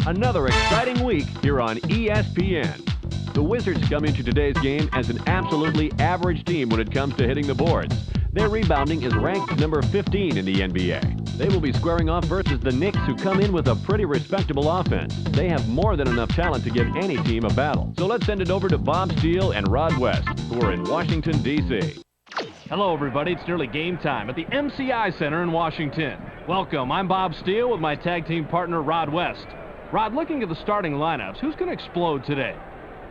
Another exciting week here on ESPN. The Wizards come into today's game as an absolutely average team when it comes to hitting the boards. Their rebounding is ranked number 15 in the NBA. They will be squaring off versus the Knicks, who come in with a pretty respectable offense. They have more than enough talent to give any team a battle. So let's send it over to Bob Steele and Rod West, who are in Washington, D.C. Hello, everybody. It's nearly game time at the MCI Center in Washington. Welcome. I'm Bob Steele with my tag team partner, Rod West. Rod, looking at the starting lineups, who's going to explode today?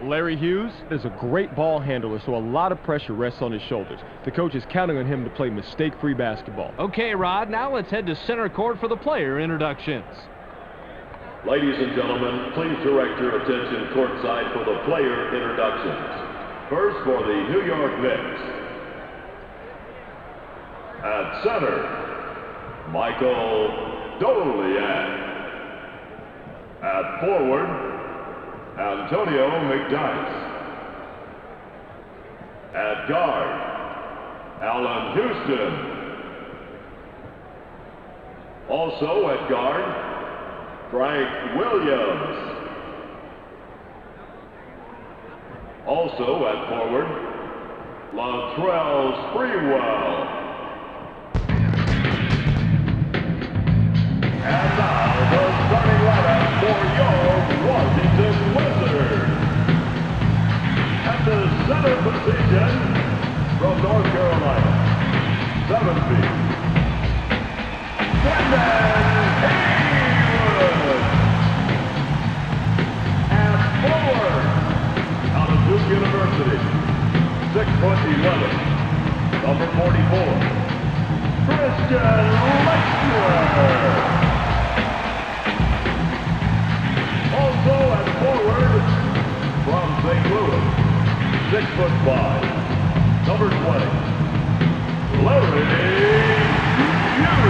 Larry Hughes is a great ball handler, so a lot of pressure rests on his shoulders. The coach is counting on him to play mistake-free basketball. Okay, Rod, now let's head to center court for the player introductions. Ladies and gentlemen, please direct your attention courtside for the player introductions. First, for the New York Knicks. At center, Michael Doliak. At forward, Antonio McDyess. At guard, Allen Houston. Also at guard, Frank Williams. Also at forward, Latrell Sprewell. And now the starting lineup for your Washington Wizards. At the center position, from North Carolina, 7 feet, Brendan Haywood. At forward, out of Duke University, 6'11", number 44, Christian Laettner. Also at forward, from St. Louis, 6'5", number 20, Larry Hughes.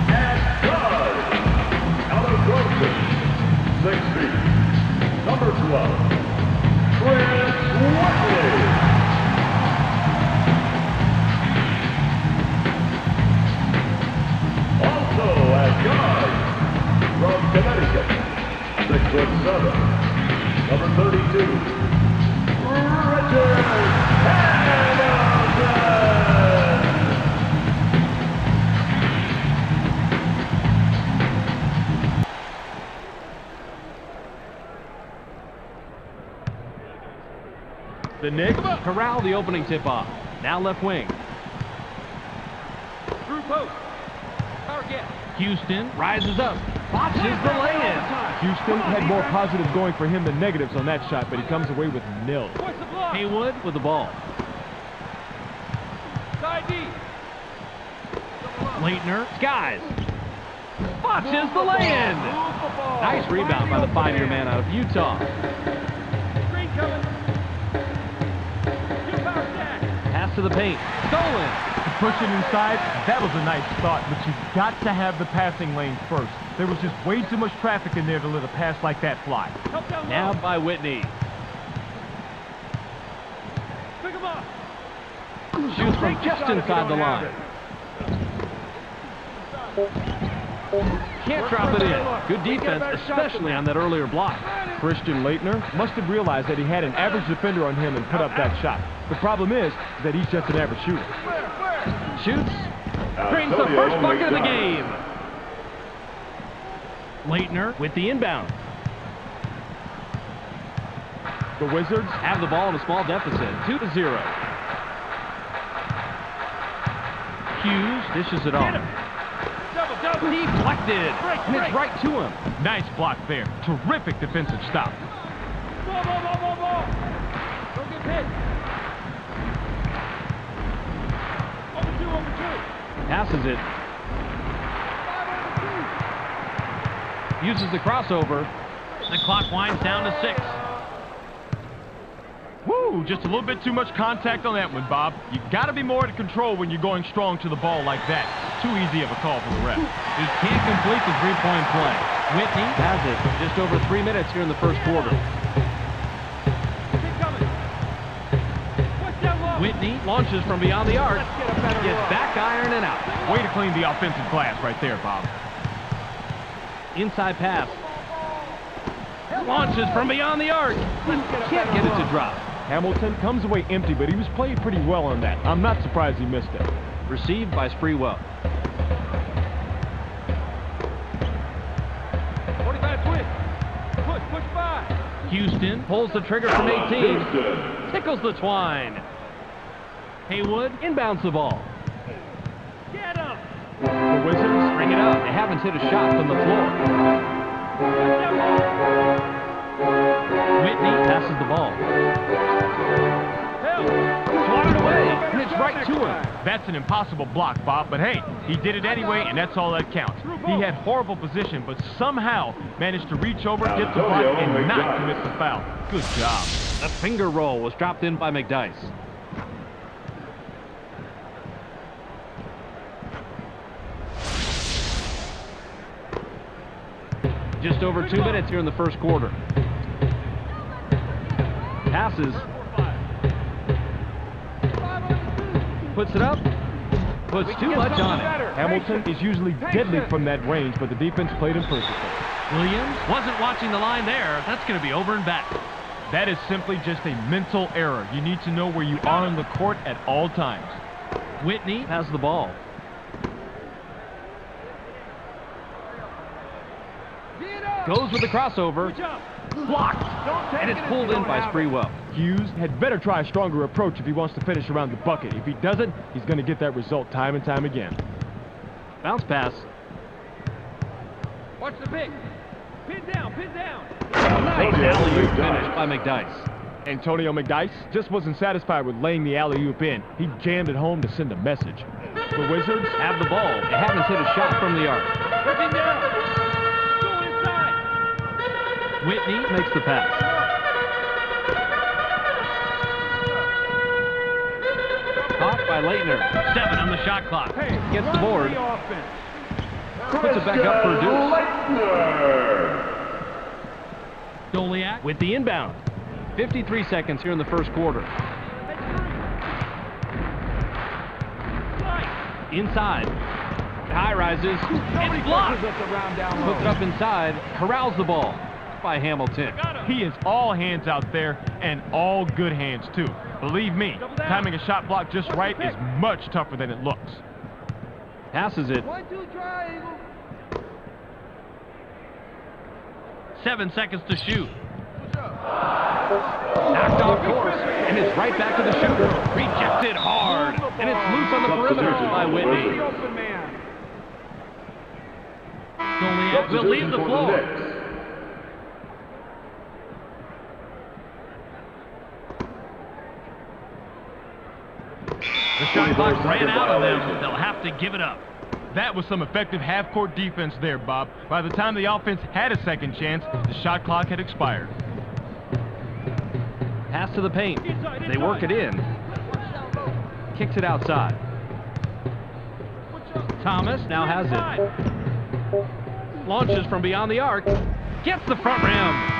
At guard, out of Groton, 6 feet, number 12, Chris Whitney. Also at guard, from Connecticut, 6'7", number 32, Richard Hamilton. The Knicks corral the opening tip-off. Now left wing. Through post. Houston rises up. Botches the lay-in. Houston had more positives going for him than negatives on that shot, but he comes away with nil. Haywood with the ball. Laettner skies. Botches the lay-in. Nice rebound by the 5-year man out of Utah. Pass to the paint. Stolen. To push it inside, that was a nice thought, but you've got to have the passing lane first. There was just way too much traffic in there to let a pass like that fly. Now by Whitney. Shoots from just inside the line. Can't drop it in. Good defense, especially on that earlier block. Christian Laettner must have realized that he had an average defender on him and put up that shot. The problem is that he's just an average shooter. Shoots. Brings the first bucket of the game. Laettner with the inbound. The Wizards have the ball in a small deficit, 2-0. Hughes dishes it off. Deflected. And it's right to him. Nice block there. Terrific defensive stop. Don't get hit. Over two. Passes it. Uses the crossover. The clock winds down to 6. Woo, just a little bit too much contact on that one, Bob. You got to be more in control when you're going strong to the ball like that. Too easy of a call for the ref. He can't complete the three-point play. Whitney has it for just over 3 minutes here in the first quarter. Whitney launches from beyond the arc. Gets back iron and out. Way to clean the offensive glass right there, Bob. Inside pass. Launches from beyond the arc. Can't get it to drop. Hamilton comes away empty, but he was played pretty well on that. I'm not surprised he missed it. Received by Sprewell. 45 twist. Push 5. Houston pulls the trigger from 18. Tickles the twine. Haywood inbounds the ball. Get him. The Wizards Bring it up. They haven't hit a shot from the floor. Whitney passes the ball. Swatted away, and it's right to him. That's an impossible block, Bob, but hey, he did it anyway, and that's all that counts. He had horrible position, but somehow managed to reach over, get the block, and not commit the foul. Good job. The finger roll was dropped in by McDyess. Just over 2 minutes here in the first quarter. Passes. Puts it up. Puts too much on it. Hamilton is usually deadly from that range, but the defense played him perfectly. Williams wasn't watching the line there. That's going to be over and back. That is simply just a mental error. You need to know where you are on the court at all times. Whitney has the ball. Goes with the crossover. Blocked. And it's pulled in by Sprewell. Hughes had better try a stronger approach if he wants to finish around the bucket. If he doesn't, he's going to get that result time and time again. Bounce pass. Watch the pick. Pin down, pin down. Nice alley-oop finish by McDyess. Antonio McDyess just wasn't satisfied with laying the alley-oop in. He jammed it home to send a message. The Wizards Have the ball. They haven't hit a shot from the arc. Pin down. Go inside. Whitney makes the pass. Caught by Leitner. 7 on the shot clock. Gets the board. Puts it back up for a deuce. Doliak with the inbound. 53 seconds here in the first quarter. Inside. High rises. It's blocked. Puts it up inside. Corrals the ball by Hamilton. He is all hands out there, and all good hands, too. Believe me, timing a shot block just right is much tougher than it looks. Passes it. 1, 2, triangle. 7 seconds to shoot. Knocked off course, and it's right back to the shooter. Rejected hard, and it's loose on the perimeter by Whitney. Doliak will leave the floor. The shot clock ran out of them. They'll have to give it up. That was some effective half-court defense there, Bob. By the time the offense had a second chance, the shot clock had expired. Pass to the paint. They work it in. Kicks it outside. Thomas now has it. Launches from beyond the arc. Gets the front rim.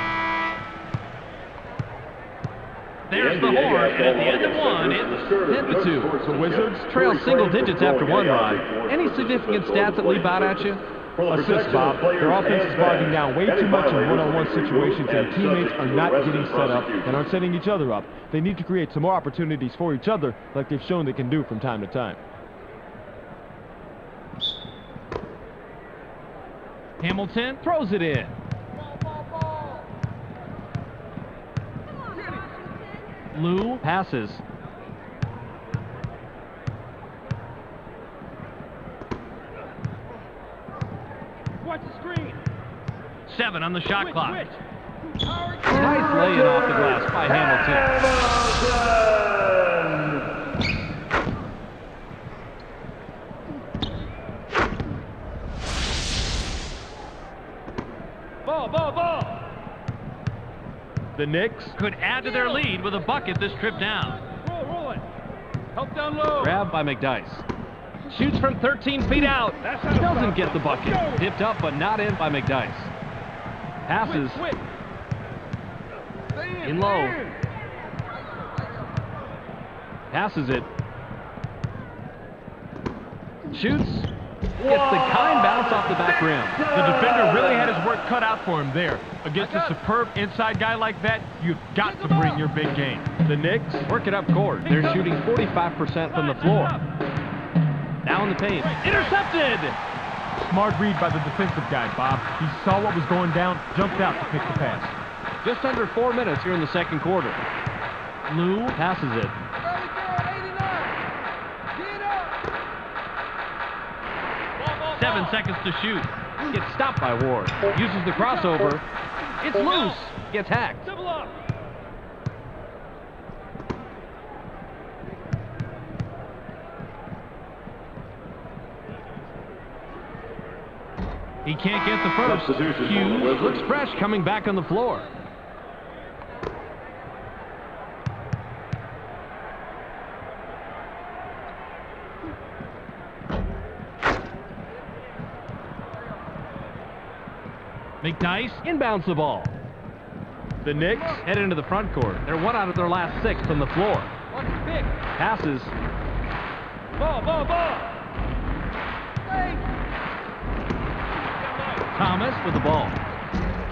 There's the horn, and at the end of one, it's 10-2. The Wizards Trail single digits after one, Rod. Any significant stats that leap out at you? Assist, Bob. Their offense is bogging down way too much in one-on-one situations, and teammates are not getting set up and aren't setting each other up. They need to create some more opportunities for each other, like they've shown they can do from time to time. Hamilton throws it in. Lou passes. Watch the screen. 7 on the shot clock. Switch. Nice laying off the glass by Hamilton. Ball. The Knicks could add to their lead with a bucket this trip down. Roll it. Help down low. Grabbed by McDyess. Shoots from 13 feet out. Doesn't get the bucket. Dipped up but not in by McDyess. Passes. Switch. In low. Passes it. Shoots. Gets the kind bounce off the back rim. The defender really had his work cut out for him there. Against a superb inside guy like that, you've got to bring your big game. The Knicks Work it up court. They're shooting 45% from the floor. Now in the paint. Intercepted! Smart read by the defensive guy, Bob. He saw what was going down, jumped out to pick the pass. Just under 4 minutes here in the second quarter. Lou passes it. 7 seconds to shoot. Gets stopped by Ward. Uses the crossover. It's loose. Gets hacked. Double up. He can't get the first. Substitution for the Hughes Wizards. looks fresh coming back on the floor. McDyess inbounds the ball. The Knicks Head into the front court. They're 1 out of their last 6 from the floor. Watch the pick. Passes. Ball. Hey. Thomas with the ball.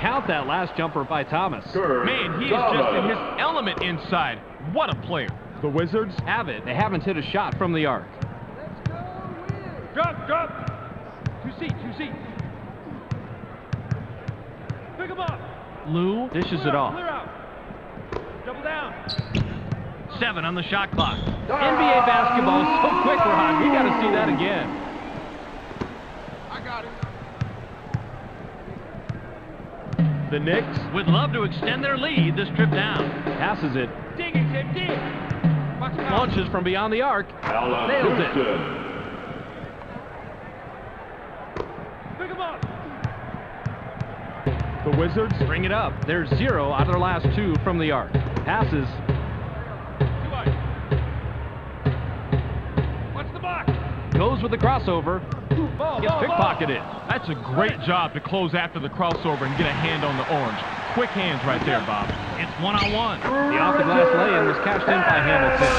Count that last jumper by Thomas. Man, he is just in his element inside. What a player. The Wizards Have it. They haven't hit a shot from the arc. Let's go, Wiz. Drop. 2 seat. Pick him up. Lou dishes it off. Clear out. Double down. 7 on the shot clock. NBA basketball is so quick, Rod. We got to see that again. I got it. The Knicks Would love to extend their lead this trip down. Passes it. Dig it, Tim. Dig. Watch him out. Launches from beyond the arc. Alan Nails it. Houston. Pick him up. The Wizards Bring it up. They're 0 out of their last 2 from the arc. Passes. 2 wide. Watch the box. Goes with the crossover. Ball. Gets pickpocketed. That's a great job to close after the crossover and get a hand on the orange. Quick hands right there, Bob. It's 1-on-1. The off-the-glass lay-in was cashed in by Hamilton.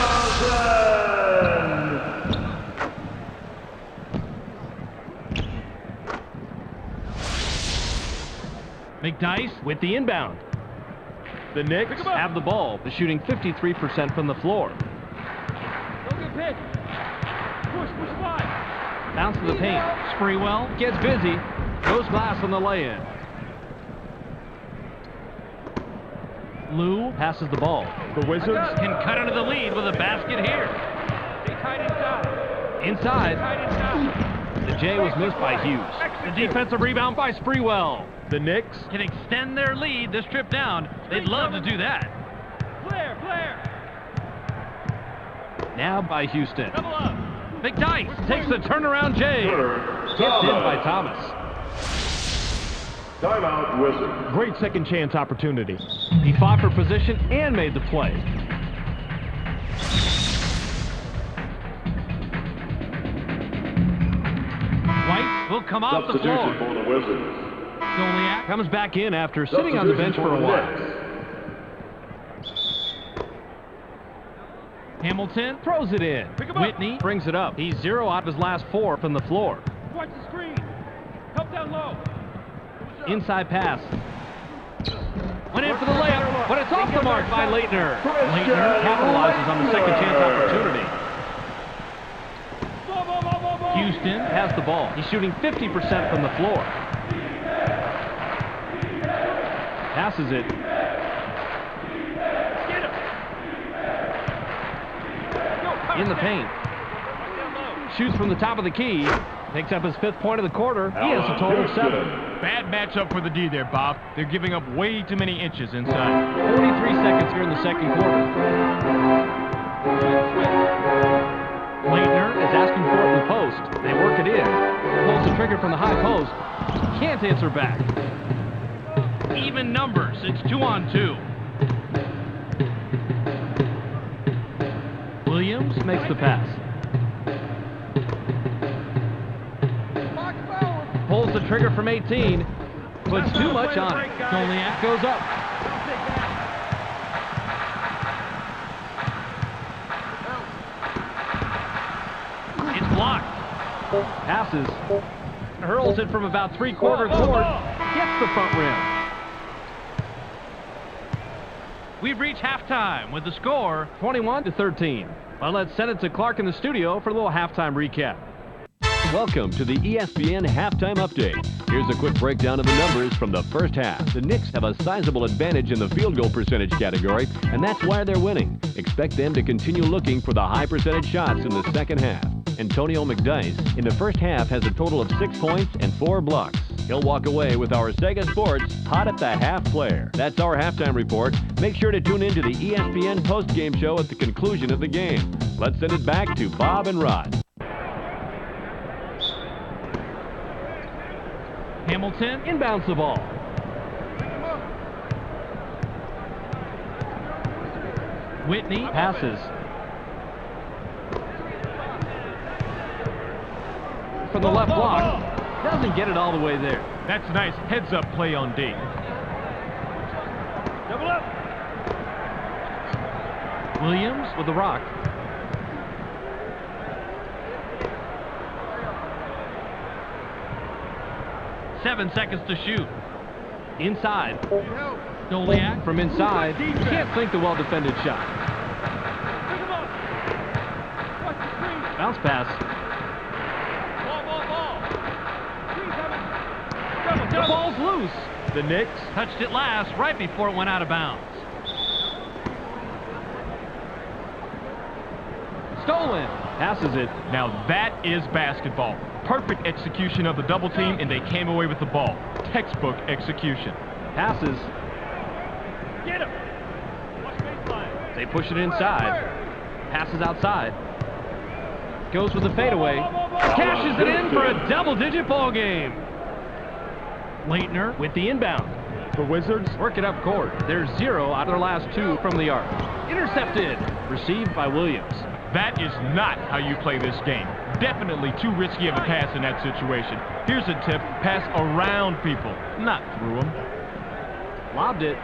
McDyess with the inbound. The Knicks Have the ball. They're shooting 53% from the floor. Don't get picked. Push 5. Bounce to the paint. Sprewell gets busy. Goes glass on the lay-in. Lou passes the ball. The Wizards Can cut into the lead with a basket here. Stay tight inside. Inside. Tight inside. The J was missed by Hughes. The defensive rebound by Sprewell. The Knicks Can extend their lead this trip down. They'd love to do that. Flare. Now by Houston. Double up. McDyess takes the turnaround J. Tipped in by Thomas. Timeout, Wizards. great second chance opportunity. He fought for position and made the play. White will come off the floor. Substitution for the Wizards. Goliath comes back in after sitting on the bench for a while. Hamilton throws it in. Pick him up. Whitney brings it up. He's 0 out of his last 4 from the floor. Watch the screen. Help down low. Inside pass. Went in for the layup, but it's off the mark by Leitner. Leitner capitalizes on the second chance opportunity. Ball. Houston has the ball. He's shooting 50% from the floor. Passes it. Get him. In the paint. Shoots from the top of the key. Picks up his 5th point of the quarter. He has a total of 7. Bad matchup for the D there, Bob. They're giving up way too many inches inside. 43 seconds here in the second quarter. Leitner is asking for it in the post. They work it in. Pulls the trigger from the high post. Can't answer back. Even numbers. It's 2-on-2. Williams makes the pass. Pulls the trigger from 18. Puts too much on it. Goliath goes up. It's blocked. Passes. Hurls it from about three-quarter court. Gets the front rim. We've reached halftime with the score 21-13. Well, let's send it to Clark in the studio for a little halftime recap. Welcome to the ESPN Halftime Update. Here's a quick breakdown of the numbers from the first half. The Knicks have a sizable advantage in the field goal percentage category, and that's why they're winning. Expect them to continue looking for the high percentage shots in the second half. Antonio McDyess in the first half has a total of 6 points and 4 blocks. He'll walk away with our Sega Sports Hot at the Half player. That's our halftime report. Make sure to tune in to the ESPN post-game show at the conclusion of the game. Let's send it back to Bob and Rod. Hamilton inbounds the ball. Whitney passes. From the left block. Doesn't get it all the way there. That's a nice heads-up play on D. Double up. Williams with the rock. Seven seconds to shoot. Inside. Stoliak from inside. Can't sink the well-defended shot. Bounce pass. The ball's loose. The Knicks Touched it last, right before it went out of bounds. Stolen. Passes it. Now that is basketball. Perfect execution of the double team, and they came away with the ball. Textbook execution. Passes. Get him. Watch baseline. They push it inside. Passes outside. Goes with the fadeaway. Cashes it in for a double-digit ball game. Leitner with the inbound. The Wizards Work it up court. They're 0 out of their last 2 from the arc. Intercepted. Received by Williams. That is not how you play this game. Definitely too risky of a pass in that situation. Here's a tip. Pass around people, not through them. Lobbed it.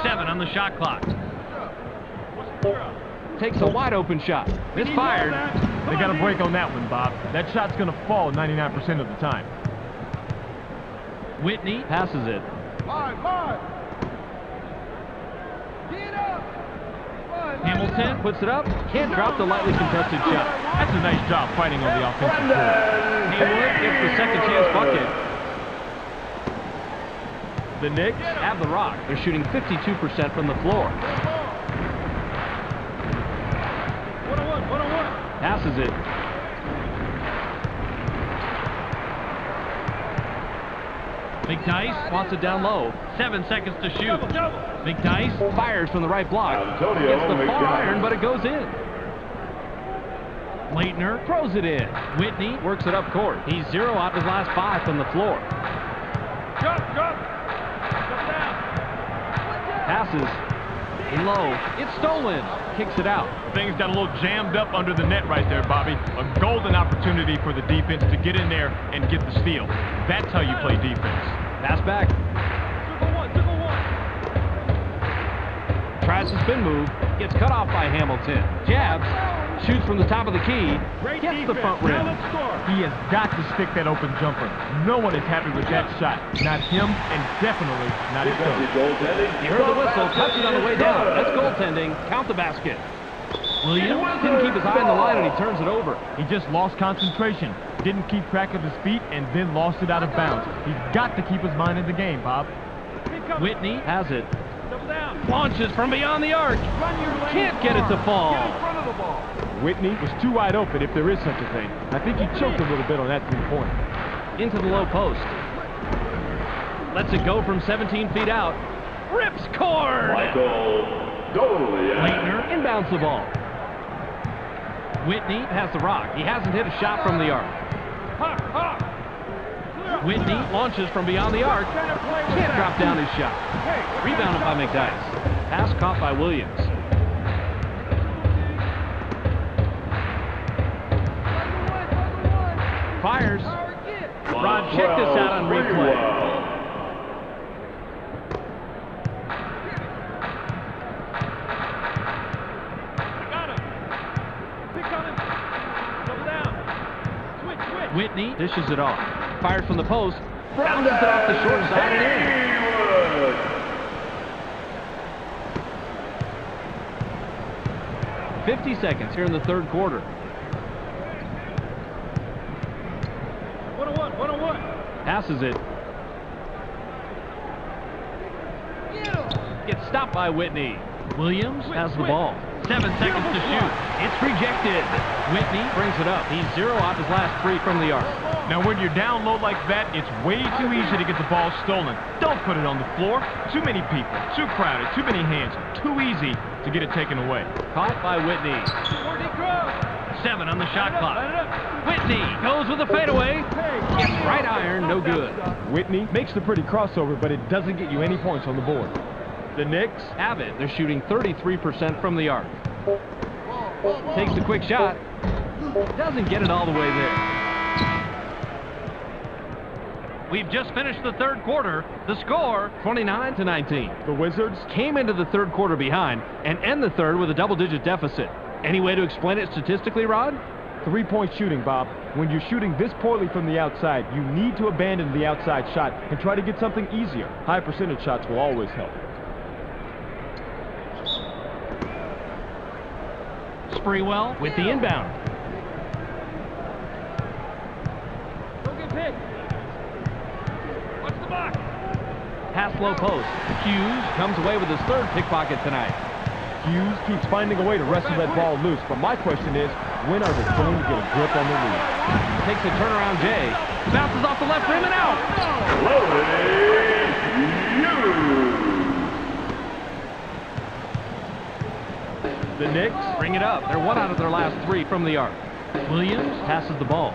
7 on the shot clock. Takes a wide open shot. Misfired. They got a break on that one, Bob. That shot's going to fall 99% of the time. Whitney passes it. Hamilton puts it up. Can't drop the lightly contested shot. That's a nice job fighting on the offensive board. Hayward gets the second chance bucket. The Knicks Have the rock. They're shooting 52% from the floor. Passes it. McDyess wants it down low. 7 seconds to shoot. McDyess fires from the right block. Gets the far iron, but it goes in. Leitner throws it in. Whitney works it up court. He's 0 out of his last 5 from the floor. Jump. Passes. In low. It's stolen. Kicks it out. Things got a little jammed up under the net right there, Bobby. A golden opportunity for the defense to get in there and get the steal. That's how you play defense. Pass back. Tries the spin move. Gets cut off by Hamilton. Jabs. Shoots from the top of the key. Gets the front rim. He has got to stick that open jumper. No one is happy with that shot. Not him, and definitely not his coach. You heard the whistle. Touch it on the way down. That's goaltending. Count the basket. Williams didn't keep his eye on the line, and he turns it over. He just lost concentration. Didn't keep track of his feet, and then lost it out of bounds. He's got to keep his mind in the game, Bob. Whitney has it. Launches from beyond the arc. Can't get it to fall. Whitney was too wide open, if there is such a thing. I think he choked a little bit on that three-pointer. Into the low post. Lets it go from 17 feet out. Rips cord. Leitner inbounds the ball. Whitney has the rock. He hasn't hit a shot from the arc. Whitney launches from beyond the arc. Can't drop down his shot. Rebounded by McDyess. Pass caught by Williams. Fires. Rod, check this out on replay. Whitney dishes it off. Fired from the post. Bounces it off the short side and in. 50 seconds here in the third quarter. 101. Passes it. Gets stopped by Whitney. Williams has the ball. 7 seconds to shoot. It's rejected. Whitney brings it up. He's 0 off his last 3 from the arc. Now, when you're down low like that, it's way too easy to get the ball stolen. Don't put it on the floor. Too many people, too crowded, too many hands. Too easy to get it taken away. Caught by Whitney. 7 on the shot clock. Whitney goes with a fadeaway. Gets right iron, no good. Whitney makes the pretty crossover, but it doesn't get you any points on the board. The Knicks have it. They're shooting 33% from the arc. Takes a quick shot. Doesn't get it all the way there. We've just finished the third quarter. The score, 29-19. The Wizards came into the third quarter behind and end the third with a double-digit deficit. Any way to explain it statistically, Rod? 3-point shooting, Bob. When you're shooting this poorly from the outside, you need to abandon the outside shot and try to get something easier. High percentage shots will always help. Sprewell with the inbound. Don't get picked. Watch the box. Pass low post. Hughes comes away with his third pickpocket tonight. Hughes keeps finding a way to wrestle that ball loose, but my question is, when are they going to get a grip on the lead? Takes a turnaround J. Bounces off the left rim and out. The Knicks bring it up. They're 1 out of their last 3 from the arc. Williams passes the ball.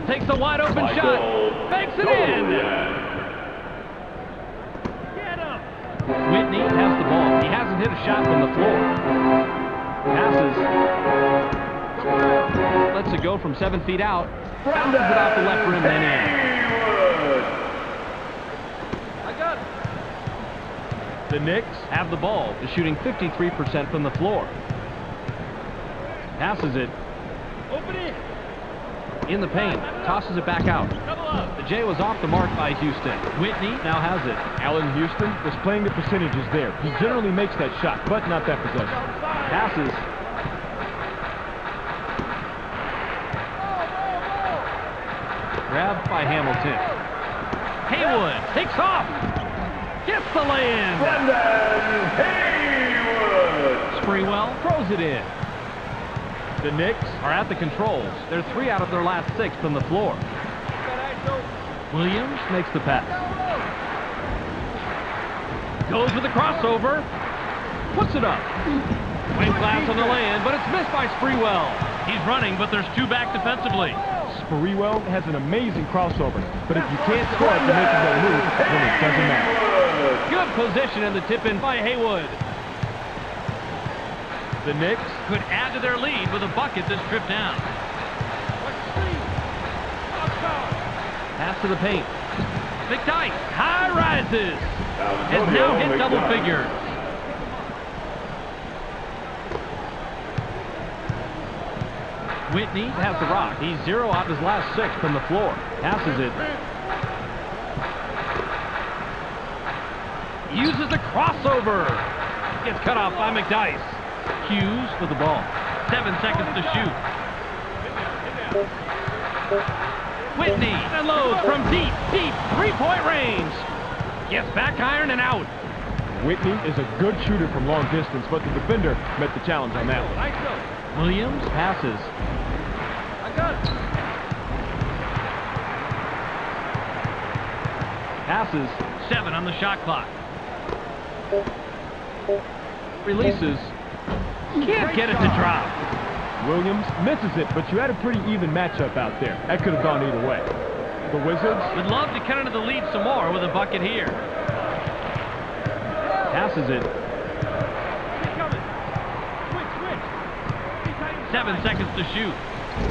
Takes a wide open shot. Makes it in. Get him. Whitney has the ball. He hasn't hit a shot from the floor. Passes. Lets it go from 7 feet out. Bounces it off the left rim and in. The Knicks have the ball. They're shooting 53% from the floor. Passes it. Open it. In the paint. Tosses it back out. The J was off the mark by Houston. Whitney now has it. Allen Houston was playing the percentages there. He generally makes that shot, but not that possession. Passes. Grabbed by Hamilton. Haywood takes off. Gets the lay-in. Sprewell throws it in. The Knicks are at the controls. They're 3 out of their last 6 from the floor. Williams makes the pass. Goes with the crossover. Puts it up. Wing glass on the lay-in, but it's missed by Sprewell. He's running, but there's 2 back defensively. Sprewell has an amazing crossover, but if you can't score after making that move, then it doesn't matter. Good position in the tip-in by Haywood. The Knicks could add to their lead with a bucket this trip down. Pass to the paint. McDyess, high rises. Has now hit double figures. Whitney has the rock. He's 0 out of his last 6 from the floor. Passes it. Uses the crossover. Gets cut off by McDyess. Hughes with the ball. 7 seconds to shoot. Whitney unloads from deep 3-point range. Gets back iron and out. Whitney is a good shooter from long distance, but the defender met the challenge on that one. Williams passes. I got it. Passes. 7 on the shot clock. Releases. Can't get it to drop. Williams misses it, but you had a pretty even matchup out there. That could have gone either way. The Wizards would love to cut into the lead some more with a bucket here. Passes it. 7 seconds to shoot.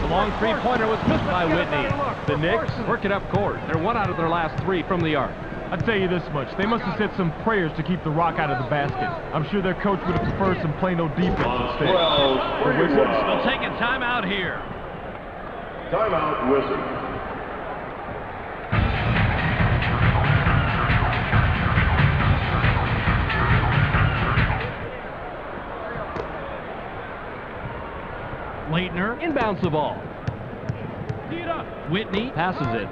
The long 3-pointer was missed by Whitney. The Knicks work it up court. They're 1 out of their last 3 from the arc. I'll tell you this much. They must have said some prayers to keep the rock out of the basket. I'm sure their coach would have preferred some play-no defense instead. The Wizards will take a timeout here. Timeout, Wizards. Leitner inbounds the ball. Whitney passes it.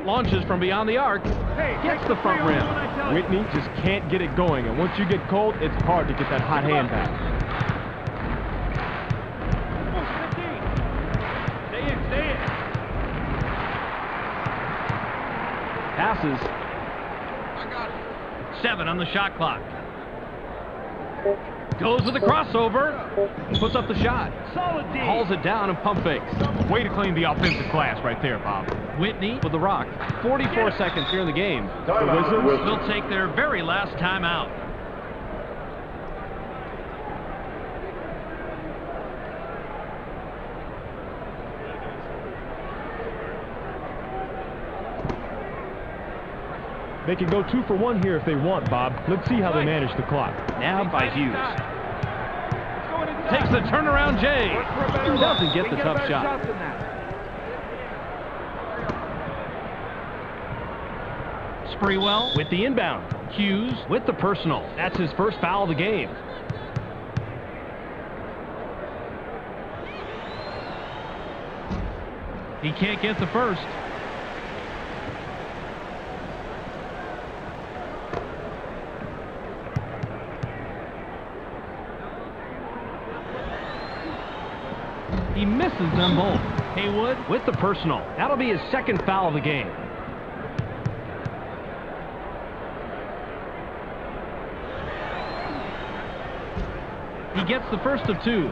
Launches from beyond the arc. Gets the front rim. Whitney just can't get it going, and once you get cold, it's hard to get that hot hand back. Stay in. Passes. 7 on the shot clock. Goes with the crossover. Puts up the shot. Solid D. Hauls it down and pump fakes. Way to clean the offensive glass right there, Bob. Whitney with the rock. 44 seconds here in the game. Timeout, Wizards. Will take their very last timeout. They can go 2 for 1 here if they want, Bob. Let's see how they manage the clock. Nabbed by Hughes. Takes the turnaround J. Doesn't get the tough shot. Sprewell with the inbound. Hughes with the personal. That's his first foul of the game. He can't get the first. He misses them both. Haywood with the personal. That'll be his second foul of the game. He gets the first of 2.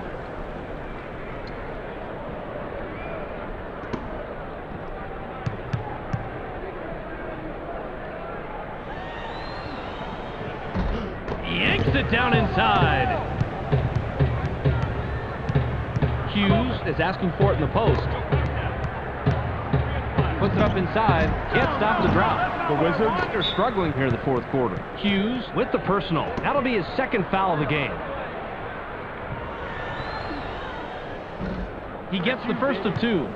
He yanks it down inside. Hughes is asking for it in the post. Puts it up inside. Can't stop the drop. The Wizards are struggling here in the fourth quarter. Hughes with the personal. That'll be his second foul of the game. He gets the first of 2.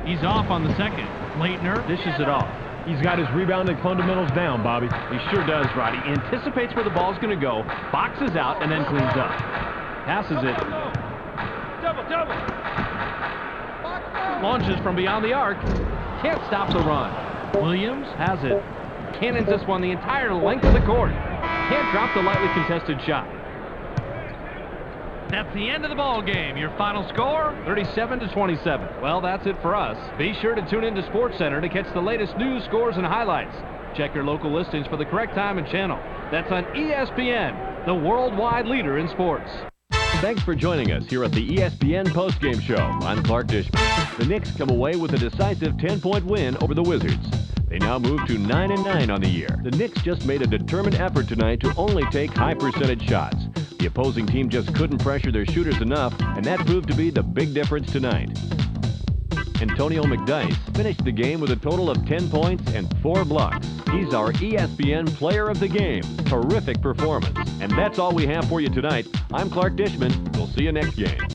He's off on the second. Leitner dishes it off. He's got his rebounding fundamentals down, Bobby. He sure does, Roddy. Anticipates where the ball's going to go, boxes out, and then cleans up. Passes it. Double. Launches from beyond the arc. Can't stop the run. Williams has it. Cannons this one the entire length of the court. Can't drop the lightly contested shot. That's the end of the ball game. Your final score, 37-27. Well, that's it for us. Be sure to tune into SportsCenter to catch the latest news, scores, and highlights. Check your local listings for the correct time and channel. That's on ESPN, the worldwide leader in sports. Thanks for joining us here at the ESPN postgame show. I'm Clark Dishman. The Knicks come away with a decisive 10-point win over the Wizards. They now move to 9-9 on the year. The Knicks just made a determined effort tonight to only take high-percentage shots. The opposing team just couldn't pressure their shooters enough, and that proved to be the big difference tonight. Antonio McDyess finished the game with a total of 10 points and 4 blocks. He's our ESPN Player of the Game. Terrific performance. And that's all we have for you tonight. I'm Clark Dishman. We'll see you next game.